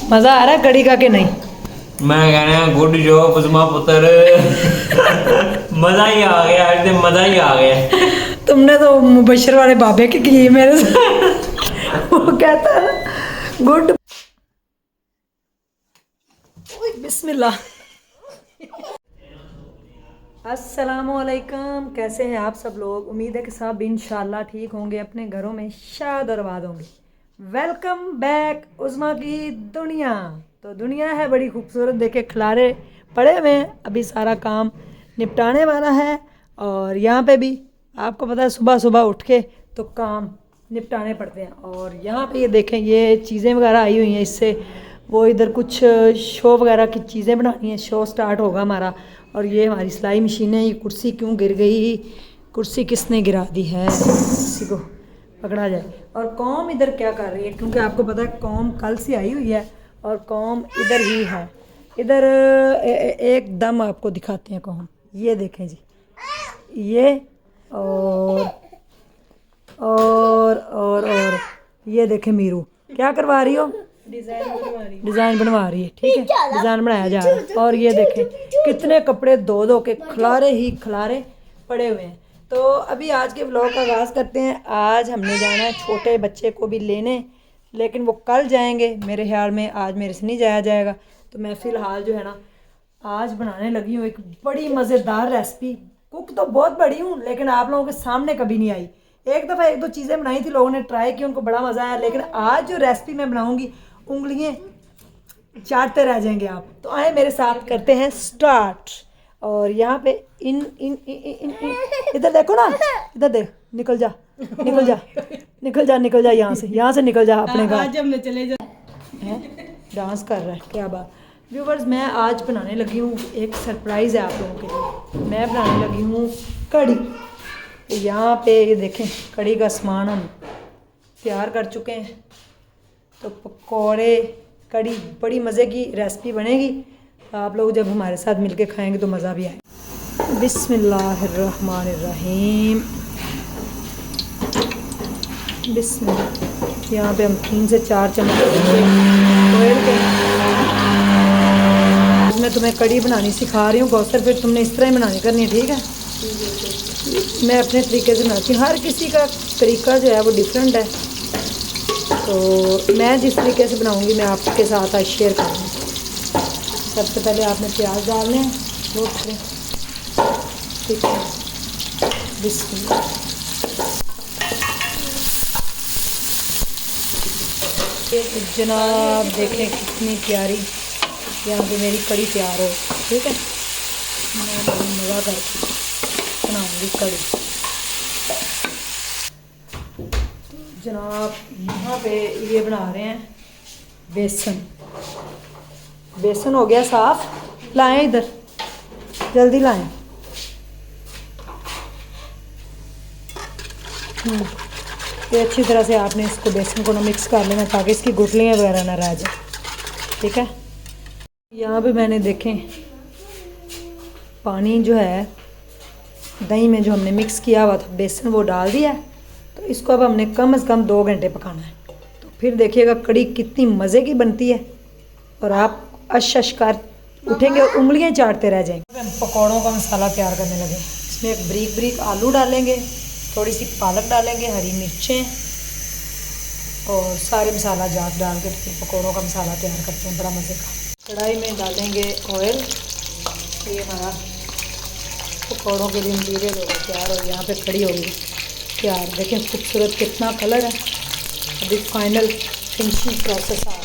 मज़ा आ रहा है कड़ी का कि नहीं? मैं कहना गुड जॉब उस्मा पुत्र। मजा ही आ गया, आज तो मजा ही आ गया। तुमने तो मुबशर वाले बाबे की है मेरे साथ। वो कहता है गुड। बिस्मिल्लाह। अस्सलामुअलैकुम, कैसे हैं आप सब लोग? उम्मीद है कि सब इंशाल्लाह ठीक होंगे, अपने घरों में शाद और आबाद होंगे। वेलकम बैक उस्मा की दुनिया। तो दुनिया है बड़ी खूबसूरत, देखे खिलारे पड़े हुए हैं, अभी सारा काम निपटाने वाला है। और यहाँ पे भी आपको पता है सुबह सुबह उठ के तो काम निपटाने पड़ते हैं। और यहाँ पे ये देखें, ये चीज़ें वगैरह आई हुई हैं, इससे वो इधर कुछ शो वगैरह की चीज़ें बनानी हैं, शो स्टार्ट होगा हमारा। और ये हमारी सिलाई मशीन है। ये कुर्सी क्यों गिर गई? कुर्सी किसने गिरा दी है? किसी को पकड़ा जाए। और कौम इधर क्या कर रही है, क्योंकि आपको पता है कौम कल से आई हुई है और कौम इधर ही है। इधर एकदम आपको दिखाते हैं कौम। ये देखें जी, ये और ये देखें मीरू क्या करवा रही हो? डिज़ाइन बनवा रही है। ठीक है, डिज़ाइन बनाया जा रहा है। और ये देखें कितने कपड़े धो धो के खलारे ही खलारे पड़े हुए हैं। तो अभी आज के व्लॉग का आगाज़ करते हैं। आज हमने जाना है छोटे बच्चे को भी लेने, लेकिन वो कल जाएंगे मेरे ख्याल में, आज मेरे से नहीं जाया जाएगा। तो मैं फ़िलहाल जो है ना आज बनाने लगी हूँ एक बड़ी मज़ेदार रेसिपी। कुक तो बहुत बड़ी हूँ, लेकिन आप लोगों के सामने कभी नहीं आई। एक दफ़ा एक दो चीज़ें बनाई थी, लोगों ने ट्राई की, उनको बड़ा मज़ा आया। लेकिन आज जो रेसिपी मैं बनाऊँगी, उंगलियाँ चाटते रह जाएंगे आप। तो आए मेरे साथ, करते हैं स्टार्ट। और यहाँ पे इन इन इधर देखो ना, इधर देख, निकल जा निकल जा निकल जा निकल जा, यहाँ से निकल जा अपने घर। आज हमने चले जा डांस कर रहा है, क्या बात। व्यूवर्स, मैं आज बनाने लगी हूँ, एक सरप्राइज़ है आप लोगों के लिए। मैं बनाने लगी हूँ कड़ी। यहाँ पे ये देखें, कड़ी का सामान हम तैयार कर चुके हैं। तो पकौड़े, कड़ी, बड़ी मज़े की रेसिपी बनेगी। आप लोग जब हमारे साथ मिलके खाएंगे तो मज़ा भी आएगा। बिस्मिल्लाहिर्रहमानिर्रहीम। बिस्मिल्लाह। यहाँ पे हम 3 से 4 चम्मच ऑयल के। मैं तुम्हें कड़ी बनानी सिखा रही हूँ कौसर, फिर तुमने इस तरह ही बनानी करनी है, ठीक है? मैं अपने तरीके से बनाती हूँ, हर किसी का तरीका जो है वो डिफरेंट है। तो मैं जिस तरीके से बनाऊँगी मैं आपके साथ आज शेयर करूँगी। सबसे पहले आपने प्याज डालने हैं, वो ठीक है। बिस्मिल्लाह। जनाब देखें कितनी प्यारी यहाँ पे मेरी कड़ी तैयार हो, ठीक है? मैं बड़ी मज़ा करके बनाऊँगी कड़ी। जनाब यहाँ पे ये बना रहे हैं बेसन। बेसन हो गया साफ़, लाएं इधर, जल्दी लाएं। ये अच्छी तरह से आपने इसको बेसन को ना मिक्स कर लेना, ताकि इसकी गुठलियाँ वगैरह ना रह जाए, ठीक है? यहाँ पे मैंने देखें पानी जो है दही में जो हमने मिक्स किया हुआ था बेसन, वो डाल दिया है। तो इसको अब हमने कम से कम 2 घंटे पकाना है। तो फिर देखिएगा कड़ी कितनी मज़े की बनती है और आप अश कर उठेंगे और उंगलियां चाटते रह जाएंगे। हम पकौड़ों का मसाला तैयार करने लगे। इसमें एक ब्रीक ब्रीक आलू डालेंगे, थोड़ी सी पालक डालेंगे, हरी मिर्चें और सारे मसाला जात डाल के फिर पकौड़ों का मसाला तैयार करते हैं, बड़ा मज़े का। कढ़ाई में डालेंगे ऑयल। ये हमारा पकौड़ों के लिए मटीरियल हो गया तैयार, और यहाँ पे कड़ी होगी तैयार। देखें खूबसूरत कितना कलर है। अभी फाइनल फिनिशिंग प्रोसेस आ गया।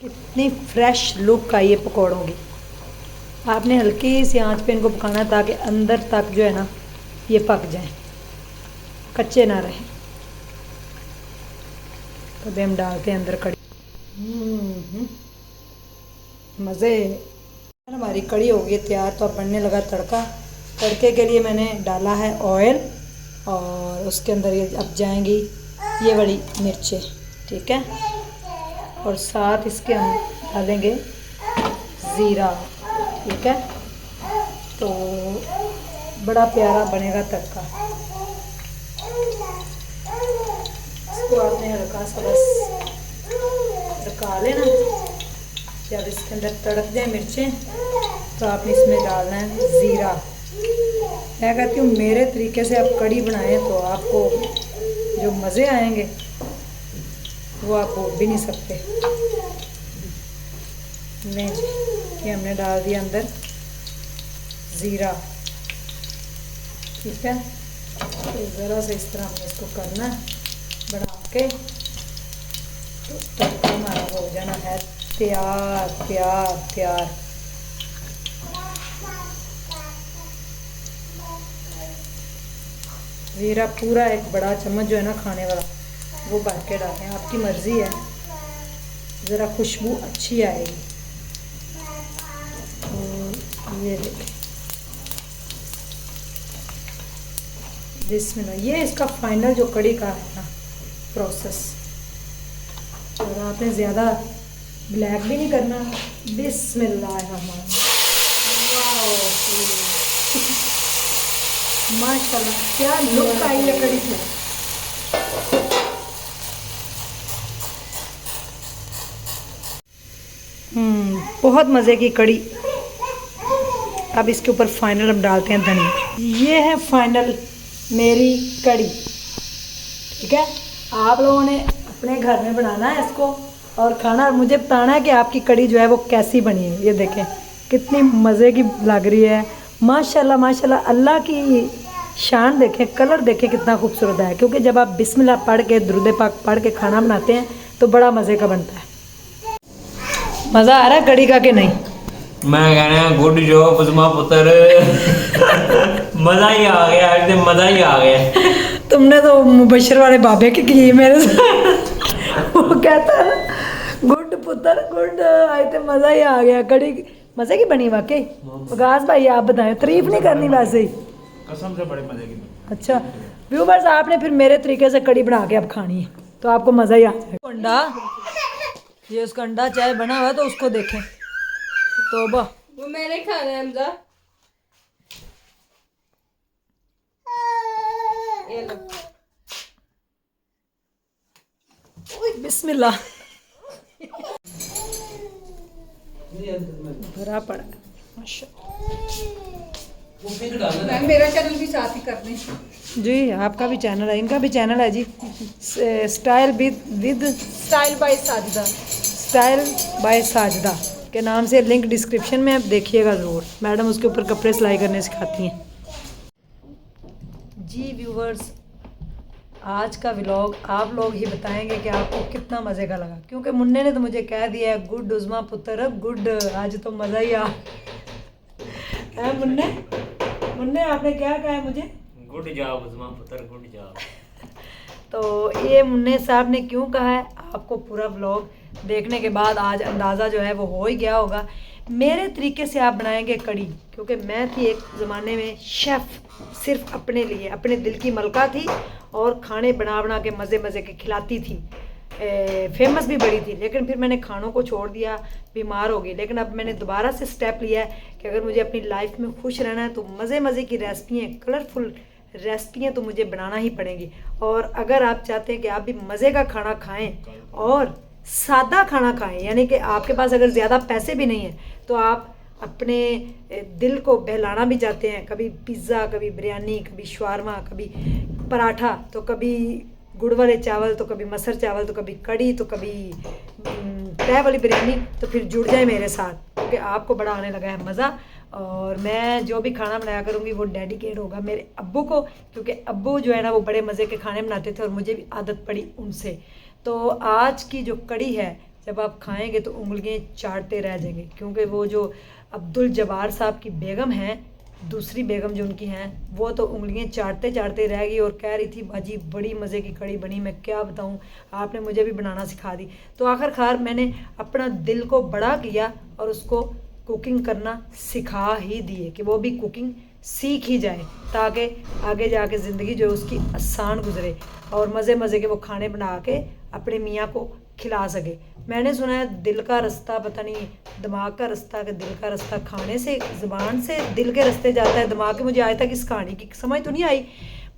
कितनी फ्रेश लुक आई है पकौड़ों की। आपने हल्की सी आंच पे इनको पकाना है, ताकि अंदर तक जो है ना ये पक जाए, कच्चे ना रहें। कभी हम डालते हैं अंदर कड़ी। मज़े। हमारी कड़ी हो गई तैयार, तो अब बनने लगा तड़का। तड़के के लिए मैंने डाला है ऑयल, और उसके अंदर ये अब जाएंगी ये बड़ी मिर्चें, ठीक है, और साथ इसके हम डालेंगे ज़ीरा, ठीक है। तो बड़ा प्यारा बनेगा तड़का। इसको आपने हल्का सा बस तड़का लेना। जब इसके अंदर तड़क जाए मिर्चें, तो आपने इसमें डालना है ज़ीरा। मैं कहती हूँ मेरे तरीके से आप कड़ी बनाएं तो आपको जो मज़े आएंगे वो आप बोल भी नहीं सकते। नहीं जी, ये हमने डाल दिया अंदर ज़ीरा, ठीक है। तो ज़रा सा इस तरह हमने इसको करना है बना के, तो तड़का हमारा हो जाना है तैयार तैयार तैयार। ज़ीरा पूरा एक बड़ा चम्मच जो है ना खाने वाला, वो भर के डालें, आपकी मर्ज़ी है, ज़रा खुशबू अच्छी आएगी। तो ये देखें, बिस्मिल्लाह, ये इसका फाइनल जो कड़ी का है ना प्रोसेस। और आपने ज़्यादा ब्लैक भी नहीं करना। बिस्मिल्लाह माशाल्लाह, क्या लुक आई है कड़ी से। बहुत मज़े की कड़ी। अब इसके ऊपर फाइनल हम डालते हैं धनिया। ये है फाइनल मेरी कड़ी, ठीक है। आप लोगों ने अपने घर में बनाना है इसको और खाना, और मुझे बताना है कि आपकी कड़ी जो है वो कैसी बनी है। ये देखें कितनी मज़े की लग रही है, माशाल्लाह माशाल्लाह। अल्लाह की शान देखें, कलर देखें कितना खूबसूरत है। क्योंकि जब आप बिस्मिल्लाह पढ़ के दुरूद पाक पढ़ के खाना बनाते हैं तो बड़ा मज़े का बनता है। मज़ा आ रहा है कड़ी का कि नहीं? मैं कह रहा गुड जॉब उस्मा पुत्र। मज़ा ही आ गया, आज तो मज़ा ही आ गया। तुमने तो मुबशर वाले बाबे की मेरे साथ। वो कहता है गुड पुत्र गुड, आज तो मज़ा ही आ गया। कड़ी मज़े की बनी वाकई। विकास भाई आप बताएं, तारीफ नहीं करनी वैसे ही, कसम से बड़े मजे की बनी। अच्छा व्यूवर्स, आपने फिर मेरे तरीके से कड़ी बना के अब खानी है तो आपको मज़ा ही आ जाएगा। अंडा, ये उसका अंडा चाय बना हुआ है तो उसको देखें। तौबा, वो मैंने खाना है हमजा। ये लो। बिस्मिल्लाह। भरा पड़ा है, माशाल्लाह। मेरा चैनल भी साथ ही कर दें। जी आपका भी चैनल है, इनका भी चैनल है जी, style with style by Sajida. Style by Sajida के नाम से। लिंक डिस्क्रिप्शन में, आप देखिएगा ज़रूर। मैडम उसके ऊपर कपड़े सिलाई करने सिखाती हैं। जी व्यूवर्स, आज का व्लॉग आप लोग ही बताएंगे कि आपको कितना मज़े का लगा। क्योंकि मुन्ने ने तो मुझे कह दिया है गुड उस्मा पुत्र गुड, आज तो मज़ा ही आ है। मुन्ने मुन्ने आपने क्या कहा है मुझे? गुड जॉब उस्मा पुत्र गुड जॉब। तो ये मुन्ने साहब ने क्यों कहा है, आपको पूरा व्लॉग देखने के बाद आज अंदाज़ा जो है वो हो ही गया होगा। मेरे तरीके से आप बनाएंगे कड़ी, क्योंकि मैं थी एक ज़माने में शेफ़, सिर्फ अपने लिए, अपने दिल की मलका थी और खाने बना बना के मज़े मज़े के खिलाती थी। फेमस भी बड़ी थी, लेकिन फिर मैंने खानों को छोड़ दिया, बीमार हो गई। लेकिन अब मैंने दोबारा से स्टेप लिया है कि अगर मुझे अपनी लाइफ में खुश रहना है तो मज़े मज़े की रेसिपियाँ, कलरफुल रेसिपियाँ तो मुझे बनाना ही पड़ेंगी। और अगर आप चाहते हैं कि आप भी मज़े का खाना खाएँ और सादा खाना खाएं, यानी कि आपके पास अगर ज़्यादा पैसे भी नहीं हैं तो आप अपने दिल को बहलाना भी चाहते हैं, कभी पिज़्ज़ा, कभी बिरयानी, कभी शवारमा, कभी पराठा, तो कभी गुड़ वाले चावल, तो कभी मसर चावल, तो कभी कड़ी, तो कभी तय वाली बिरयानी, तो फिर जुड़ जाए मेरे साथ, क्योंकि आपको बड़ा आने लगा है मज़ा। और मैं जो भी खाना बनाया करूँगी वो डेडिकेट होगा मेरे अब्बू को, क्योंकि अब्बू जो है ना वो बड़े मज़े के खाने बनाते थे और मुझे भी आदत पड़ी उनसे। तो आज की जो कड़ी है जब आप खाएंगे तो उंगलियां चाटते रह जाएंगे, क्योंकि वो जो अब्दुल जब्बार साहब की बेगम हैं दूसरी बेगम जो उनकी हैं वो तो उंगलियां चाटते चाटते रह गई और कह रही थी बाजी बड़ी मज़े की कड़ी बनी, मैं क्या बताऊं, आपने मुझे भी बनाना सिखा दी। तो आखिरकार मैंने अपना दिल को बड़ा किया और उसको कुकिंग करना सिखा ही दिए कि वो भी कुकिंग सीख ही जाए ताकि आगे जाके ज़िंदगी जो उसकी आसान गुजरे और मज़े मज़े के वो खाने बना के अपने मियाँ को खिला सके। मैंने सुना है दिल का रास्ता पता नहीं दिमाग का रास्ता कि दिल का रास्ता खाने से, ज़ुबान से दिल के रास्ते जाता है दिमाग के। मुझे आज तक इस कहानी की समझ तो नहीं आई,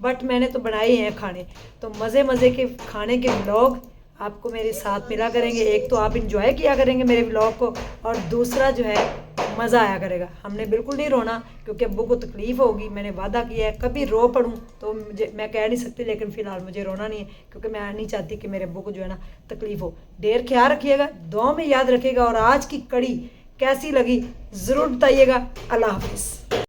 बट मैंने तो बनाए हैं खाने। तो मज़े मज़े के खाने के व्लॉग आपको मेरे साथ मिला करेंगे। एक तो आप इंजॉय किया करेंगे मेरे व्लॉग को और दूसरा जो है मज़ा आया करेगा। हमने बिल्कुल नहीं रोना क्योंकि अब्बू को तकलीफ़ होगी। मैंने वादा किया है कभी रो पड़ूँ तो मुझे, मैं कह नहीं सकती, लेकिन फ़िलहाल मुझे रोना नहीं है क्योंकि मैं नहीं चाहती कि मेरे अब्बू को जो है ना तकलीफ़ हो। ढेर ख्याल रखिएगा, दुआ में याद रखिएगा और आज की कड़ी कैसी लगी ज़रूर बताइएगा। अल्लाह हाफिज़।